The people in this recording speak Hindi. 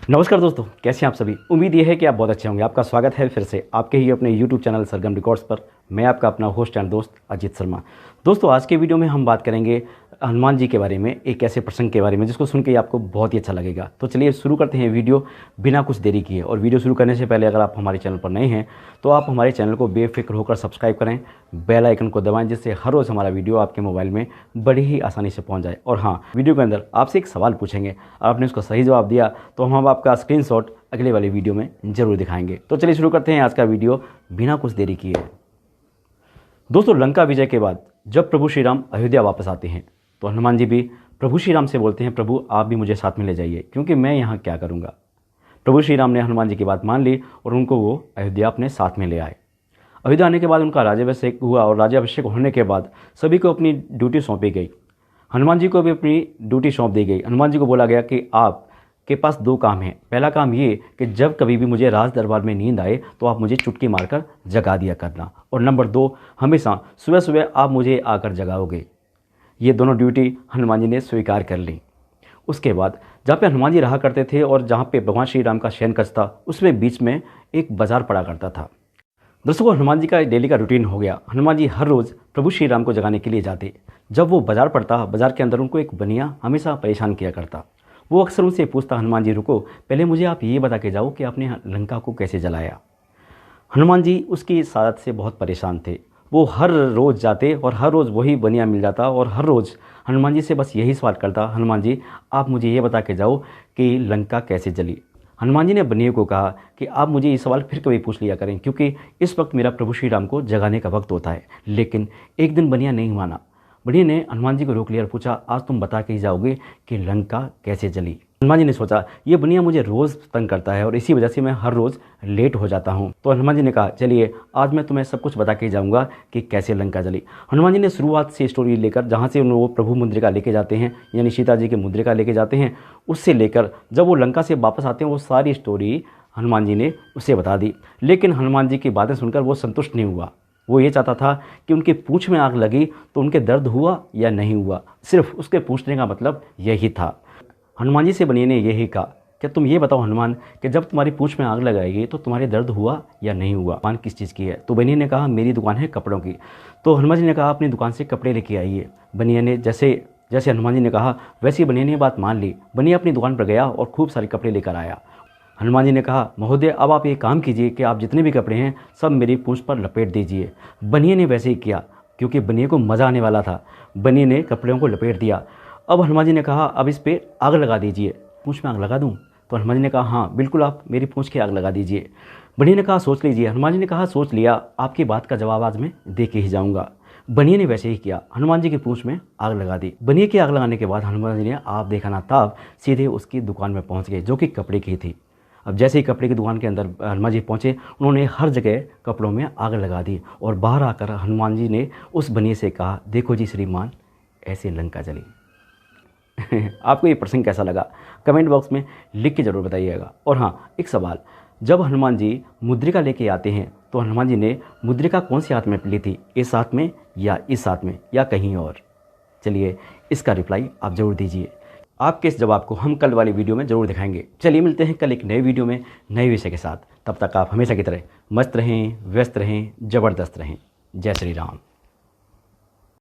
नमस्कार दोस्तों, कैसे हैं आप सभी। उम्मीद ये है कि आप बहुत अच्छे होंगे। आपका स्वागत है फिर से आपके ही अपने YouTube चैनल सरगम रिकॉर्ड्स पर। मैं आपका अपना होस्ट एंड दोस्त अजीत शर्मा। दोस्तों, आज के वीडियो में हम बात करेंगे हनुमान जी के बारे में, एक ऐसे प्रसंग के बारे में जिसको सुन के आपको बहुत ही अच्छा लगेगा। तो चलिए शुरू करते हैं वीडियो बिना कुछ देरी किए। और वीडियो शुरू करने से पहले अगर आप हमारे चैनल पर नए हैं तो आप हमारे चैनल को बेफिक्र होकर सब्सक्राइब करें, बेल आइकन को दबाएं, जिससे हर रोज़ हमारा वीडियो आपके मोबाइल में बड़ी ही आसानी से पहुंच जाए। और हाँ, वीडियो के अंदर आपसे एक सवाल पूछेंगे, आपने उसका सही जवाब दिया तो हम आपका स्क्रीनशॉट अगले वाले वीडियो में जरूर दिखाएंगे। तो चलिए शुरू करते हैं आज का वीडियो बिना कुछ देरी किए। दोस्तों, लंका विजय के बाद जब प्रभु श्री राम अयोध्या वापस आते हैं तो हनुमान जी भी प्रभु श्री राम से बोलते हैं, प्रभु आप भी मुझे साथ में ले जाइए, क्योंकि मैं यहाँ क्या करूँगा। प्रभु श्री राम ने हनुमान जी की बात मान ली और उनको वो अयोध्या अपने साथ में ले आए। अयोध्या आने के बाद उनका राज्याभिषेक हुआ और राज्याभिषेक होने के बाद सभी को अपनी ड्यूटी सौंपी गई। हनुमान जी को भी अपनी ड्यूटी सौंप दी गई। हनुमान जी को बोला गया कि आप के पास दो काम हैं। पहला काम ये कि जब कभी भी मुझे राज दरबार में नींद आए तो आप मुझे चुटकी मारकर जगा दिया करना, और नंबर 2, हमेशा सुबह सुबह आप मुझे आकर जगाओगे। ये दोनों ड्यूटी हनुमान जी ने स्वीकार कर ली। उसके बाद जहाँ पे हनुमान जी रहा करते थे और जहाँ पे भगवान श्री राम का शयन कक्ष था, उसमें बीच में एक बाजार पड़ा करता था। दर्शकों, हनुमान जी का डेली का रूटीन हो गया। हनुमान जी हर रोज़ प्रभु श्री राम को जगाने के लिए जाते। जब वो बाजार पड़ता, बाजार के अंदर उनको एक बनिया हमेशा परेशान किया करता। वो अक्सर उनसे पूछता, हनुमान जी रुको, पहले मुझे आप ये बता के जाओ कि आपने लंका को कैसे जलाया। हनुमान जी उसकी इस आदत से बहुत परेशान थे। वो हर रोज़ जाते और हर रोज़ वही बनिया मिल जाता और हर रोज़ हनुमान जी से बस यही सवाल करता, हनुमान जी आप मुझे ये बता के जाओ कि लंका कैसे जली। हनुमान जी ने बनिए को कहा कि आप मुझे ये सवाल फिर कभी पूछ लिया करें, क्योंकि इस वक्त मेरा प्रभु श्री राम को जगाने का वक्त होता है। लेकिन एक दिन बनिया नहीं माना। बनिया ने हनुमान जी को रोक लिया और पूछा, आज तुम बता के ही जाओगे कि लंका कैसे जली। हनुमान जी ने सोचा, ये बनिया मुझे रोज़ तंग करता है और इसी वजह से मैं हर रोज़ लेट हो जाता हूँ। तो हनुमान जी ने कहा, चलिए आज मैं तुम्हें सब कुछ बता के ही जाऊँगा कि कैसे लंका जली। हनुमान जी ने शुरुआत से स्टोरी लेकर, जहाँ से वो प्रभु मुद्रिका लेके जाते हैं, यानी सीता जी की मुद्रिका लेके जाते हैं, उससे लेकर जब वो लंका से वापस आते हैं, वो सारी स्टोरी हनुमान जी ने उसे बता दी। लेकिन हनुमान जी की बातें सुनकर वो संतुष्ट नहीं हुआ। वो ये चाहता था कि उनके पूँछ में आग लगी तो उनके दर्द हुआ या नहीं हुआ। सिर्फ उसके पूछने का मतलब यही था। हनुमान जी से बनिए ने यही कहा, क्या तुम ये बताओ हनुमान कि जब तुम्हारी पूँछ में आग लगाएगी तो तुम्हारे दर्द हुआ या नहीं हुआ। दुकान किस चीज़ की है? तो बनिए ने कहा, मेरी दुकान है कपड़ों की। तो हनुमान जी ने कहा, अपनी दुकान से कपड़े लेके आइए। बनिए ने जैसे हनुमान जी ने कहा वैसे बनिए ने बात मान ली। बनिए अपनी दुकान पर गया और खूब सारे कपड़े लेकर आया। हनुमान जी ने कहा, महोदय अब आप ये काम कीजिए कि आप जितने भी कपड़े हैं सब मेरी पूँछ पर लपेट दीजिए। बनिए ने वैसे ही किया, क्योंकि बनिए को मज़ा आने वाला था। बनिए ने कपड़ों को लपेट दिया। अब हनुमान जी ने कहा, अब इस पर आग लगा दीजिए। पूँछ में आग लगा दूँ? तो हनुमान जी ने कहा, हाँ बिल्कुल, आप मेरी पूँछ की आग लगा दीजिए। बनिए ने कहा, सोच लीजिए। हनुमान जी ने कहा, सोच लिया, आपकी बात का जवाब आज मैं दे के ही जाऊँगा। बनिए ने वैसे ही किया, हनुमान जी की पूँछ में आग लगा दी। बनिए की आग लगाने के बाद हनुमान जी ने आप देखा ना ताब सीधे उसकी दुकान में पहुँच गए, जो कि कपड़े की थी। अब जैसे ही कपड़े की दुकान के अंदर हनुमान जी पहुँचे, उन्होंने हर जगह कपड़ों में आग लगा दी और बाहर आकर हनुमान जी ने उस बनिए से कहा, देखो जी श्रीमान, ऐसे लंका जली। आपको ये प्रसंग कैसा लगा कमेंट बॉक्स में लिख के ज़रूर बताइएगा। और हाँ, एक सवाल, जब हनुमान जी मुद्रिका लेके आते हैं तो हनुमान जी ने मुद्रिका कौन सी हाथ में ली थी? इस हाथ में या इस हाथ में या कहीं और? चलिए इसका रिप्लाई आप ज़रूर दीजिए। आपके इस जवाब को हम कल वाली वीडियो में ज़रूर दिखाएंगे। चलिए मिलते हैं कल एक नए वीडियो में नए विषय के साथ। तब तक आप हमेशा की तरह मस्त रहें, व्यस्त रहें, ज़बरदस्त रहें। जय श्री राम।